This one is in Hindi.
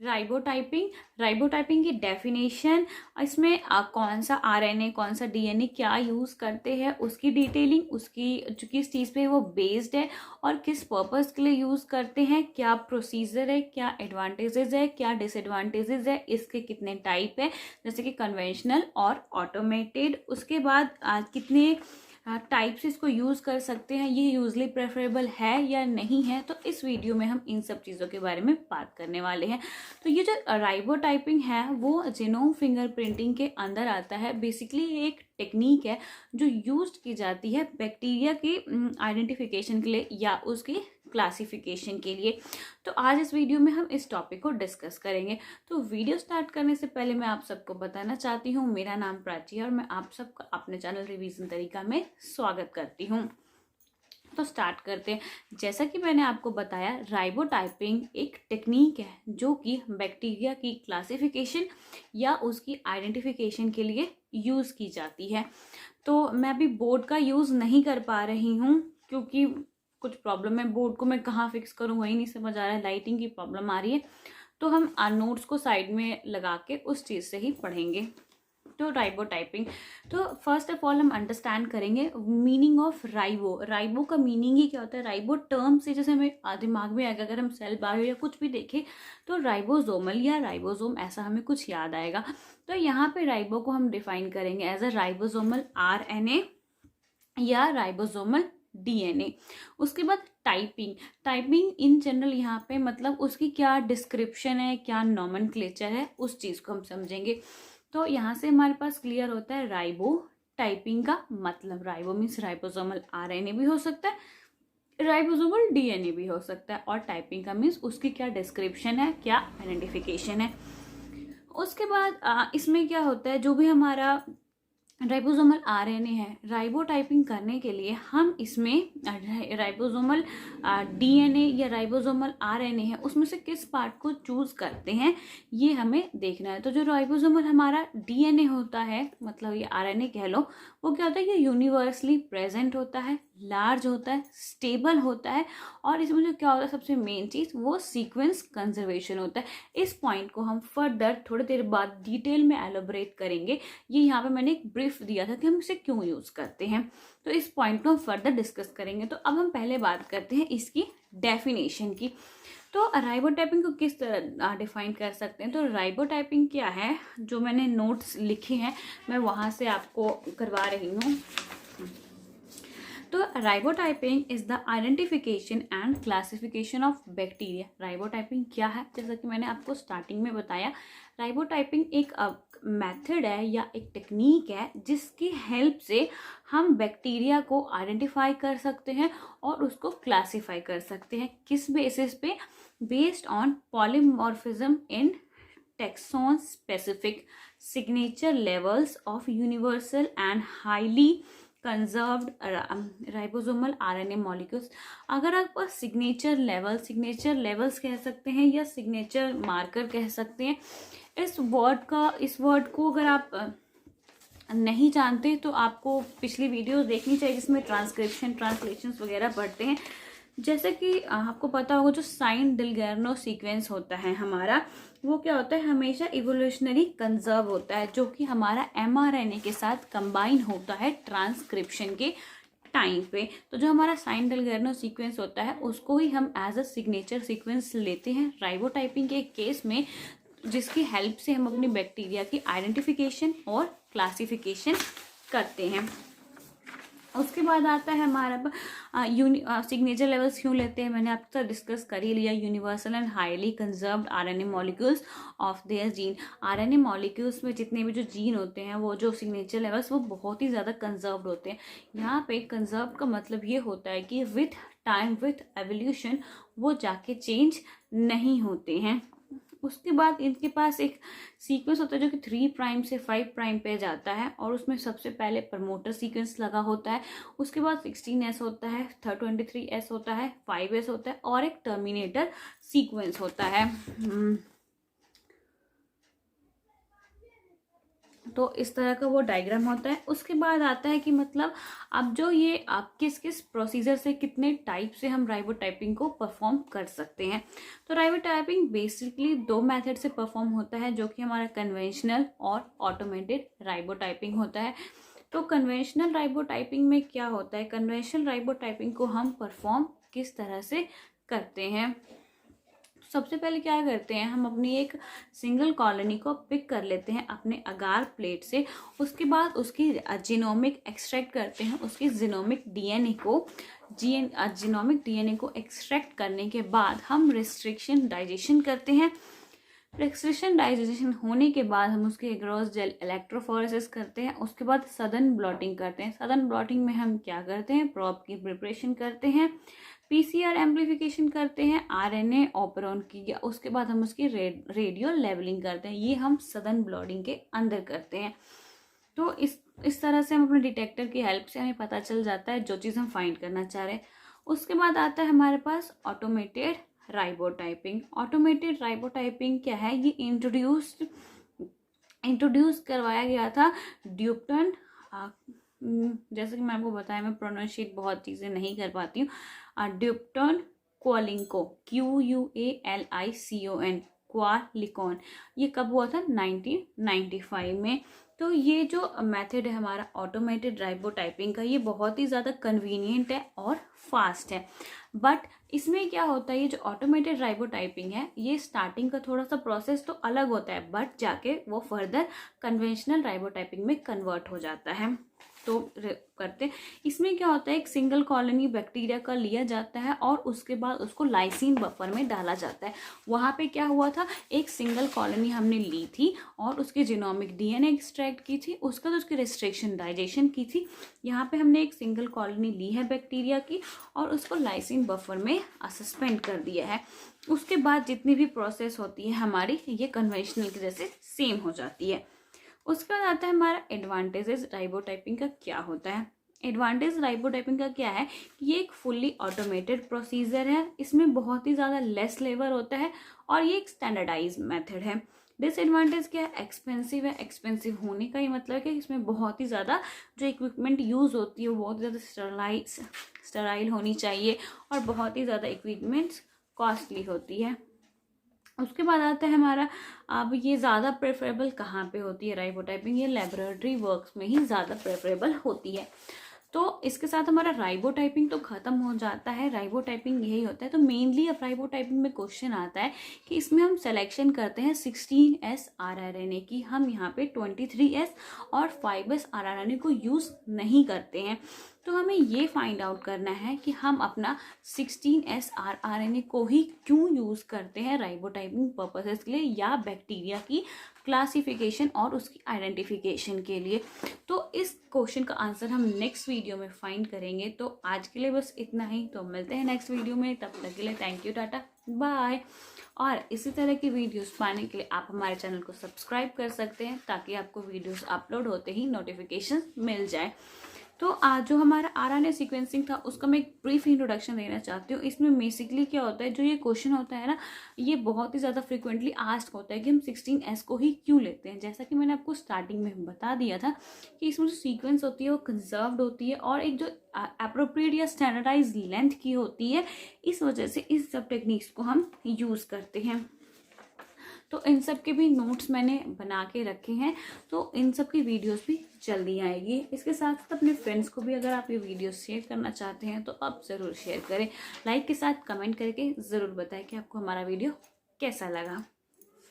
राइबोटाइपिंग की डेफिनेशन, इसमें कौन सा आरएनए कौन सा डीएनए क्या यूज़ करते हैं, उसकी डिटेलिंग, उसकी जो किस चीज़ पे वो बेस्ड है और किस पर्पस के लिए यूज़ करते हैं, क्या प्रोसीजर है, क्या एडवांटेजेस है, क्या डिसएडवांटेजेस है, इसके कितने टाइप है जैसे कि कन्वेंशनल और ऑटोमेटेड, उसके बाद कितने टाइप से इसको यूज़ कर सकते हैं, ये यूजली प्रेफरेबल है या नहीं है। तो इस वीडियो में हम इन सब चीज़ों के बारे में बात करने वाले हैं। तो ये जो राइबोटाइपिंग है वो जीनोम फिंगरप्रिंटिंग के अंदर आता है। बेसिकली ये एक टेक्निक है जो यूज की जाती है बैक्टीरिया की आइडेंटिफिकेशन के लिए या उसकी क्लासिफिकेशन के लिए। तो आज इस वीडियो में हम इस टॉपिक को डिस्कस करेंगे। तो वीडियो स्टार्ट करने से पहले मैं आप सबको बताना चाहती हूँ, मेरा नाम प्राची है और मैं आप सबका अपने चैनल रिवीजन तरीका में स्वागत करती हूँ। तो स्टार्ट करते हैं। जैसा कि मैंने आपको बताया, राइबोटाइपिंग एक टेक्निक है जो कि बैक्टीरिया की क्लासिफिकेशन या उसकी आइडेंटिफिकेशन के लिए यूज़ की जाती है। तो मैं अभी बोर्ड का यूज़ नहीं कर पा रही हूँ क्योंकि कुछ प्रॉब्लम है, बोर्ड को मैं कहाँ फिक्स करूँ वही नहीं समझ आ रहा है, लाइटिंग की प्रॉब्लम आ रही है। तो हम नोट्स को साइड में लगा के उस चीज़ से ही पढ़ेंगे। तो राइबोटाइपिंग, तो फर्स्ट ऑफ ऑल हम अंडरस्टैंड करेंगे मीनिंग ऑफ राइबो का मीनिंग ही क्या होता है। राइबो टर्म से जैसे हमें दिमाग में आएगा, अगर हम सेल बायो या कुछ भी देखें तो राइबोसोमल या राइबोसोम ऐसा हमें कुछ याद आएगा। तो यहाँ पे राइबो को हम डिफाइन करेंगे एज अ राइबोसोमल आरएनए या राइबोसोमल डीएनए। उसके बाद टाइपिंग इन जनरल यहाँ पे मतलब उसकी क्या डिस्क्रिप्शन है, क्या नॉमेनक्लेचर है, उस चीज़ को हम समझेंगे। तो यहाँ से हमारे पास क्लियर होता है राइबो टाइपिंग का मतलब। राइबो मीन्स राइबोसोमल आरएनए भी हो सकता है, राइबोसोमल डीएनए भी हो सकता है, और टाइपिंग का मीन्स उसकी क्या डिस्क्रिप्शन है, क्या आइडेंटिफिकेशन है। उसके बाद इसमें क्या होता है, जो भी हमारा राइबोसोमल आरएनए है, राइबोटाइपिंग करने के लिए हम इसमें राइबोसोमल डीएनए या राइबोसोमल आरएनए है उसमें से किस पार्ट को चूज करते हैं ये हमें देखना है। तो जो राइबोसोमल हमारा डीएनए होता है, मतलब ये आरएनए कह लो, वो क्या होता है, ये यूनिवर्सली प्रेजेंट होता है, लार्ज होता है, स्टेबल होता है, और इसमें जो क्या होता है सबसे मेन चीज़ वो सीक्वेंस कंजर्वेशन होता है। इस पॉइंट को हम फर्दर थोड़ी देर बाद डिटेल में एलोबरेट करेंगे। ये यहाँ पे मैंने एक ब्रीफ दिया था कि हम इसे क्यों यूज़ करते हैं, तो इस पॉइंट को हम फर्दर डिस्कस करेंगे। तो अब हम पहले बात करते हैं इसकी डेफिनेशन की। तो राइबोटाइपिंग को किस तरह डिफाइन कर सकते हैं। तो राइबोटाइपिंग क्या है, जो मैंने नोट्स लिखे हैं मैं वहाँ से आपको करवा रही हूँ। तो ribotyping is the identification and classification of bacteria. Ribotyping क्या है, जैसा कि मैंने आपको स्टार्टिंग में बताया, राइबोटाइपिंग एक मेथड है या एक टेक्निक है जिसकी हेल्प से हम बैक्टीरिया को आइडेंटिफाई कर सकते हैं और उसको क्लासीफाई कर सकते हैं। किस बेसिस पे, based on polymorphism in taxon specific signature levels of universal and highly conserved ribosomal RNA molecules. अगर आप सिग्नेचर लेवल्स कह सकते हैं या सिग्नेचर मार्कर कह सकते हैं। इस वर्ड को अगर आप नहीं जानते तो आपको पिछली वीडियोस देखनी चाहिए जिसमें ट्रांसलेशंस वगैरह पढ़ते हैं। जैसे कि आपको पता होगा जो साइन डिल्गेर्नो सीक्वेंस होता है हमारा, वो क्या होता है, हमेशा इवोल्यूशनरी कंजर्व होता है, जो कि हमारा एमआरएनए के साथ कंबाइन होता है ट्रांसक्रिप्शन के टाइम पे। तो जो हमारा साइन डिल्गेर्नो सीक्वेंस होता है उसको ही हम एज अ सिग्नेचर सीक्वेंस लेते हैं राइबोटाइपिंग के केस में, जिसकी हेल्प से हम अपनी बैक्टीरिया की आइडेंटिफिकेशन और क्लासिफिकेशन करते हैं। उसके बाद आता है हमारा सिग्नेचर लेवल्स क्यों लेते हैं, मैंने आपके साथ डिस्कस कर ही लिया। Universal and highly conserved RNA molecules of their gene. RNA molecules में जितने भी जो जीन होते हैं वो जो सिग्नेचर लेवल्स वो बहुत ही ज़्यादा कंजर्व्ड होते हैं। यहाँ पे कंजर्व का मतलब ये होता है कि विथ टाइम विथ एवोल्यूशन वो जाके चेंज नहीं होते हैं। उसके बाद इनके पास एक सीक्वेंस होता है जो कि 3 प्राइम से 5 प्राइम पे जाता है, और उसमें सबसे पहले प्रमोटर सीक्वेंस लगा होता है। उसके बाद 16S होता है, 23S होता है, 5S होता है, और एक टर्मिनेटर सीक्वेंस होता है। तो इस तरह का वो डायग्राम होता है। उसके बाद आता है कि मतलब अब जो ये आप किस किस प्रोसीजर से, कितने टाइप से हम राइबोटाइपिंग को परफॉर्म कर सकते हैं। तो राइबोटाइपिंग बेसिकली 2 मेथड से परफॉर्म होता है, जो कि हमारा कन्वेंशनल और ऑटोमेटेड राइबोटाइपिंग होता है। तो कन्वेंशनल राइबोटाइपिंग में क्या होता है, कन्वेंशनल राइबोटाइपिंग को हम परफॉर्म किस तरह से करते हैं। सबसे पहले क्या करते हैं, हम अपनी एक सिंगल कॉलोनी को पिक कर लेते हैं अपने अगार प्लेट से। उसके बाद उसकी जीनोमिक एक्सट्रैक्ट करते हैं, उसकी जीनोमिक डीएनए को एक्सट्रैक्ट करने के बाद हम रिस्ट्रिक्शन डाइजेशन करते हैं। रिस्ट्रिक्शन डाइजेशन होने के बाद हम उसके ग्रॉस जेल इलेक्ट्रोफोरेसिस करते हैं। उसके बाद सदन ब्लॉटिंग करते हैं। सदन ब्लॉटिंग में हम क्या करते हैं, प्रॉप की प्रिपरेशन करते हैं, पीसीआर एम्प्लीफिकेशन करते हैं आरएनए ऑपरॉन की, या उसके बाद हम उसकी रेडियो लेवलिंग करते हैं। ये हम सदन ब्लॉटिंग के अंदर करते हैं। तो इस तरह से हम अपने डिटेक्टर की हेल्प से हमें पता चल जाता है जो चीज़ हम फाइंड करना चाह रहे हैं। उसके बाद आता है हमारे पास ऑटोमेटेड राइबोटाइपिंग। ऑटोमेटेड राइबोटाइपिंग क्या है, ये इंट्रोड्यूस करवाया गया था ड्यूपटन, जैसे कि मैं आपको बताया, मैं प्रोनाउंशिएट बहुत चीज़ें नहीं कर पाती हूँ, ड्यूपटन क्वालिंको, QUALICON, क्वालिकॉन। ये कब हुआ था, 1995 में। तो ये जो मेथड है हमारा ऑटोमेटेड राइबोटाइपिंग का, ये बहुत ही ज़्यादा कन्वीनियंट है और फास्ट है। बट इसमें क्या होता है, ये जो ऑटोमेटेड राइबोटाइपिंग है, ये स्टार्टिंग का थोड़ा सा प्रोसेस तो अलग होता है, बट जाके वो फर्दर कन्वेंशनल राइबोटाइपिंग में कन्वर्ट हो जाता है। तो करते इसमें क्या होता है, एक सिंगल कॉलोनी बैक्टीरिया का लिया जाता है और उसके बाद उसको लाइसिन बफर में डाला जाता है। वहाँ पे क्या हुआ था, एक सिंगल कॉलोनी हमने ली थी और उसकी जीनोमिक डीएनए एक्सट्रैक्ट की थी, उसका तो उसकी रिस्ट्रिक्शन डाइजेशन की थी। यहाँ पे हमने एक सिंगल कॉलोनी ली है बैक्टीरिया की और उसको लाइसिन बफर में सस्पेंड कर दिया है। उसके बाद जितनी भी प्रोसेस होती है हमारी, ये कन्वेंशनल की जैसे सेम हो जाती है। उसके बाद आता है हमारा एडवांटेजेस राइबोटाइपिंग का क्या होता है। एडवांटेज राइबोटाइपिंग का क्या है कि ये एक फुल्ली ऑटोमेटेड प्रोसीजर है, इसमें बहुत ही ज़्यादा लेस लेबर होता है और ये एक स्टैंडर्डाइज मेथड है। डिसएडवांटेज क्या है, एक्सपेंसिव है। एक्सपेंसिव होने का ये मतलब है कि इसमें बहुत ही ज़्यादा जो इक्विपमेंट यूज़ होती है वो बहुत ज़्यादा स्टराइल होनी चाहिए और बहुत ही ज़्यादा इक्विपमेंट्स कॉस्टली होती है। उसके बाद आता है हमारा, अब ये ज़्यादा प्रेफरेबल कहाँ पे होती है राइबोटाइपिंग, ये लेबोरेटरी वर्क्स में ही ज़्यादा प्रेफरेबल होती है। तो इसके साथ हमारा राइबोटाइपिंग तो ख़त्म हो जाता है। राइबोटाइपिंग यही होता है। तो मेनली अब राइबोटाइपिंग में क्वेश्चन आता है कि इसमें हम सिलेक्शन करते हैं 16S rRNA की, हम यहाँ पे 23S और 5S rRNA को यूज़ नहीं करते हैं। तो हमें ये फाइंड आउट करना है कि हम अपना 16S rRNA को ही क्यों यूज़ करते हैं राइबोटाइपिंग पर्पसेस के लिए, या बैक्टीरिया की क्लासिफिकेशन और उसकी आइडेंटिफिकेशन के लिए। तो इस क्वेश्चन का आंसर हम नेक्स्ट वीडियो में फाइंड करेंगे। तो आज के लिए बस इतना ही, तो मिलते हैं नेक्स्ट वीडियो में। तब तक के लिए थैंक यू, टाटा, बाय। और इसी तरह की वीडियोस पाने के लिए आप हमारे चैनल को सब्सक्राइब कर सकते हैं, ताकि आपको वीडियोस अपलोड होते ही नोटिफिकेशन मिल जाए। तो आज जो हमारा आरएनए सीक्वेंसिंग था उसका मैं एक ब्रीफ इंट्रोडक्शन देना चाहती हूँ। इसमें बेसिकली क्या होता है, जो ये क्वेश्चन होता है ना, ये बहुत ही ज़्यादा फ्रिक्वेंटली आस्क होता है कि हम 16S को ही क्यों लेते हैं। जैसा कि मैंने आपको स्टार्टिंग में बता दिया था कि इसमें जो सीक्वेंस होती है वो कंजर्व्ड होती है और एक जो अप्रोप्रिएट या स्टैंडर्डाइज लेंथ की होती है, इस वजह से इस सब टेक्निक्स को हम यूज़ करते हैं। तो इन सब के भी नोट्स मैंने बना के रखे हैं, तो इन सब की वीडियोस भी जल्दी आएगी। इसके साथ साथ अपने फ्रेंड्स को भी अगर आप ये वीडियोस शेयर करना चाहते हैं तो आप ज़रूर शेयर करें। लाइक के साथ कमेंट करके ज़रूर बताएं कि आपको हमारा वीडियो कैसा लगा।